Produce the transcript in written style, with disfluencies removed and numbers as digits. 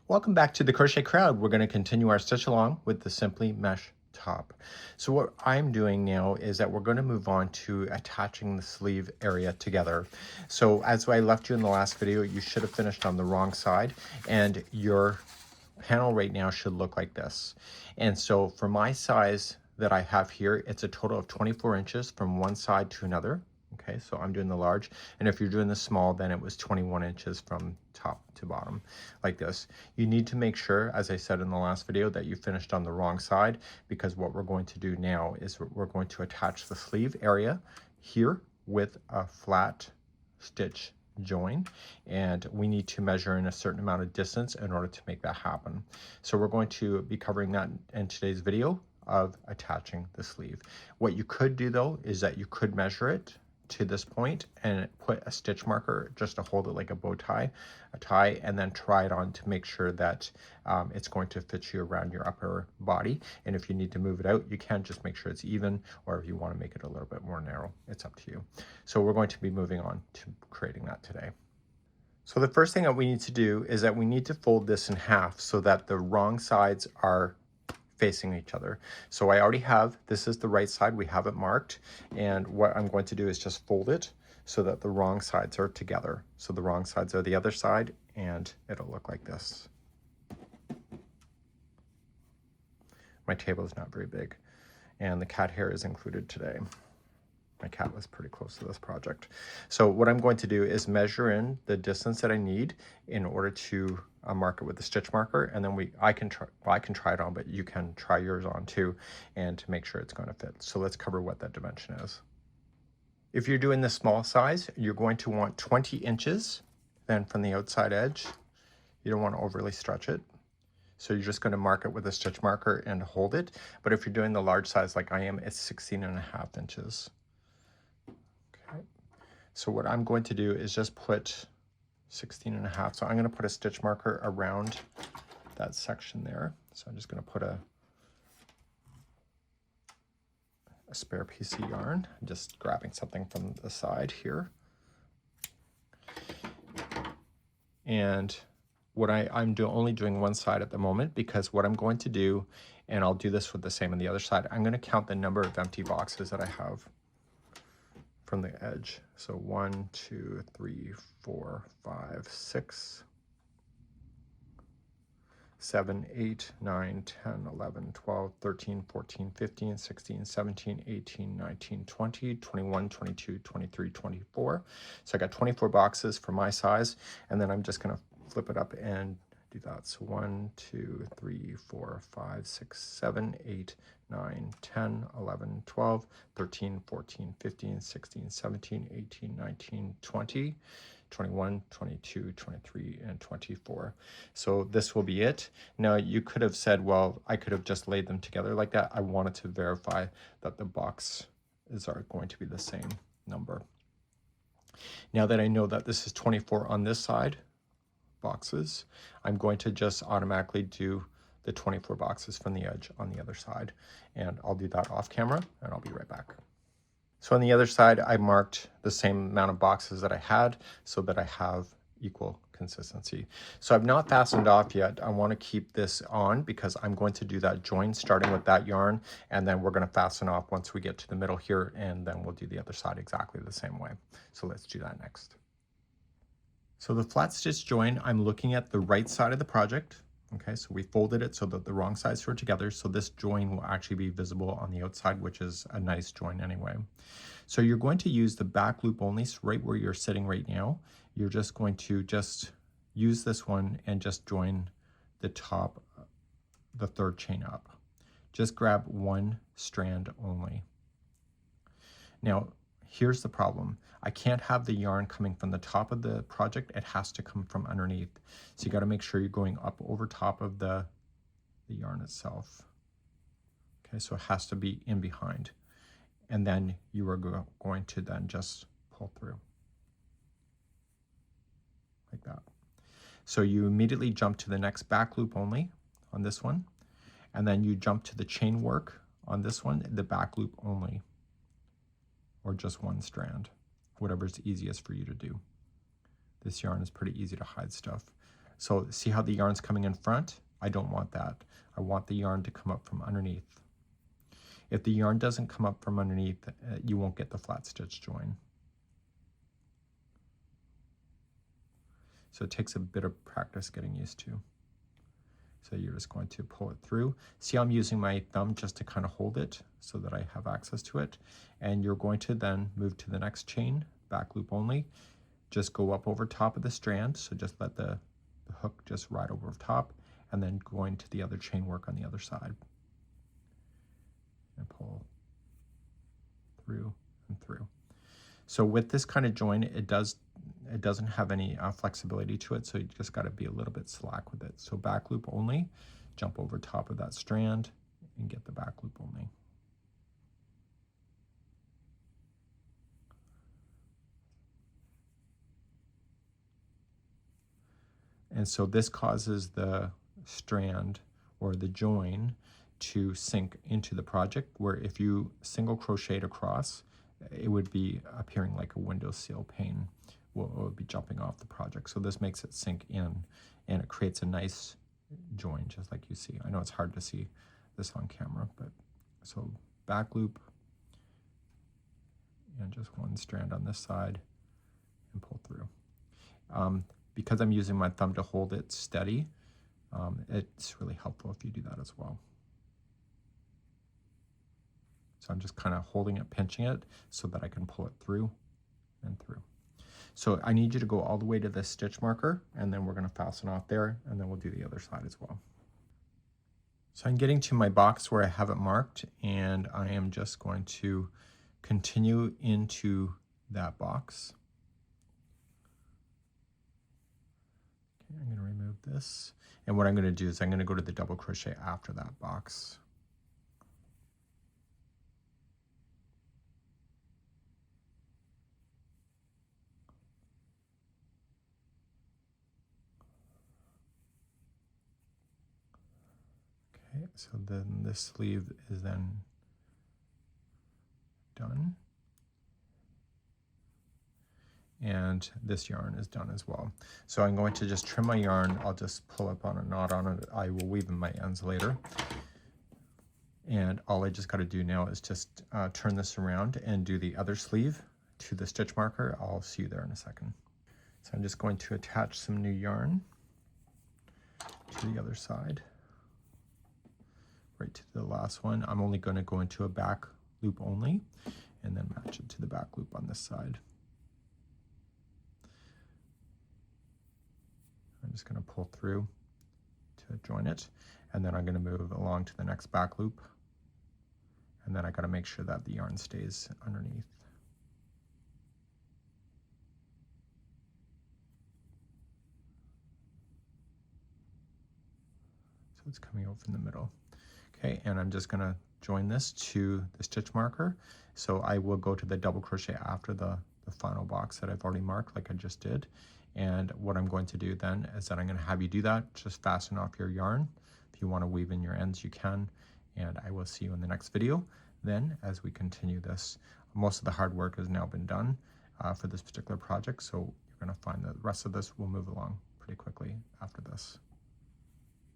Welcome back to the Crochet Crowd. We're going to continue our stitch along with the Simply Mesh top. So what I'm doing now is that we're going to move on to attaching the sleeve area together. So as I left you in the last video, you should have finished on the wrong side, and your panel right now should look like this. And so for my size that I have here, it's a total of 24 inches from one side to another. Okay, so I'm doing the large, and if you're doing the small, then it was 21 inches from top to bottom, like this. You need to make sure, as I said in the last video, that you finished on the wrong side, because what we're going to do now is we're going to attach the sleeve area here with a flat stitch join, and we need to measure in a certain amount of distance in order to make that happen. So we're going to be covering that in today's video of attaching the sleeve. What you could do though is that you could measure it to this point and put a stitch marker just to hold it like a bow tie, and then try it on to make sure that it's going to fit you around your upper body. And if you need to move it out, you can just make sure it's even, or if you want to make it a little bit more narrow, it's up to you. So we're going to be moving on to creating that today. So the first thing that we need to do is that we need to fold this in half so that the wrong sides are facing each other. So I already have, this is the right side, we have it marked, and what I'm going to do is just fold it so that the wrong sides are together. So the wrong sides are the other side, and it'll look like this. My table is not very big, and the cat hair is included today. My cat was pretty close to this project. So what I'm going to do is measure in the distance that I need in order to mark it with the stitch marker, and then I can try it on, but you can try yours on too, and to make sure it's going to fit. So let's cover what that dimension is. If you're doing the small size, you're going to want 20 inches then from the outside edge. You don't want to overly stretch it. So you're just going to mark it with a stitch marker and hold it. But if you're doing the large size like I am, it's 16.5 inches. Okay. So what I'm going to do is just put 16.5. So I'm going to put a stitch marker around that section there. So I'm just going to put a spare piece of yarn. I'm just grabbing something from the side here. And what I'm only doing one side at the moment, because what I'm going to do, and I'll do this with the same on the other side, I'm going to count the number of empty boxes that I have from the edge. So 1, 2, 3, 4, 5, 6, 7, 8, 9, 10, 11, 12, 13, 14, 15, 16, 17, 18, 19, 20, 21, 22, 23, 24. So I got 24 boxes for my size, and then I'm just going to flip it up and do that. So 1, 2, 3, 4, 5, 6, 7, 8, 9, 10, 11, 12, 13, 14, 15, 16, 17, 18, 19, 20, 21, 22, 23, and 24. So this will be it. Now you could have said, well, I could have just laid them together like that. I wanted to verify that the boxes are going to be the same number. Now that I know that this is 24 on this side, boxes, I'm going to just automatically do the 24 boxes from the edge on the other side, and I'll do that off camera, and I'll be right back. So on the other side, I marked the same amount of boxes that I had so that I have equal consistency. So I've not fastened off yet. I want to keep this on because I'm going to do that join starting with that yarn, and then we're going to fasten off once we get to the middle here, and then we'll do the other side exactly the same way. So let's do that next. So the flat stitch join, I'm looking at the right side of the project. Okay, so we folded it so that the wrong sides were together. So this join will actually be visible on the outside, which is a nice join anyway. So you're going to use the back loop only, so right where you're sitting right now. You're just going to use this one and just join the top, the third chain up. Just grab one strand only. Now, here's the problem. I can't have the yarn coming from the top of the project. It has to come from underneath. So you got to make sure you're going up over top of the yarn itself. Okay, so it has to be in behind. And then you are going to then just pull through like that. So you immediately jump to the next back loop only on this one. And then you jump to the chain work on this one, the back loop only, or just one strand, whatever's easiest for you to do. This yarn is pretty easy to hide stuff. So see how the yarn's coming in front? I don't want that. I want the yarn to come up from underneath. If the yarn doesn't come up from underneath, you won't get the flat stitch join. So it takes a bit of practice getting used to. So you're just going to pull it through. See, I'm using my thumb just to kind of hold it so that I have access to it. And you're going to then move to the next chain, back loop only. Just go up over top of the strand. So just let the hook just ride over top, and then going to the other chain work on the other side. And pull through and through. So with this kind of join, it doesn't have any flexibility to it, so you just got to be a little bit slack with it. So back loop only, jump over top of that strand and get the back loop only. And so this causes the strand or the join to sink into the project, where if you single crocheted across, it would be appearing like a windowsill pane will be jumping off the project. So this makes it sink in, and it creates a nice join, just like you see. I know it's hard to see this on camera, but so back loop and just one strand on this side and pull through. Because I'm using my thumb to hold it steady, it's really helpful if you do that as well. So I'm just kind of holding it, pinching it, so that I can pull it through and through. So I need you to go all the way to this stitch marker, and then we're going to fasten off there, and then we'll do the other side as well. So I'm getting to my box where I have it marked, and I am just going to continue into that box. Okay, I'm going to remove this, and what I'm going to do is I'm going to go to the double crochet after that box. Okay, so then this sleeve is then done. And this yarn is done as well. So I'm going to just trim my yarn. I'll just pull up on a knot on it. I will weave in my ends later. And all I just got to do now is just turn this around and do the other sleeve to the stitch marker. I'll see you there in a second. So I'm just going to attach some new yarn to the other side, right to the last one. I'm only going to go into a back loop only, and then match it to the back loop on this side. I'm just going to pull through to join it, and then I'm going to move along to the next back loop, and then I got to make sure that the yarn stays underneath. So it's coming out from the middle. Okay, and I'm just going to join this to the stitch marker. So I will go to the double crochet after the final box that I've already marked, like I just did. And what I'm going to do then is that I'm going to have you do that. Just fasten off your yarn. If you want to weave in your ends, you can. And I will see you in the next video then as we continue this. Most of the hard work has now been done for this particular project, so you're going to find that the rest of this will move along pretty quickly after this.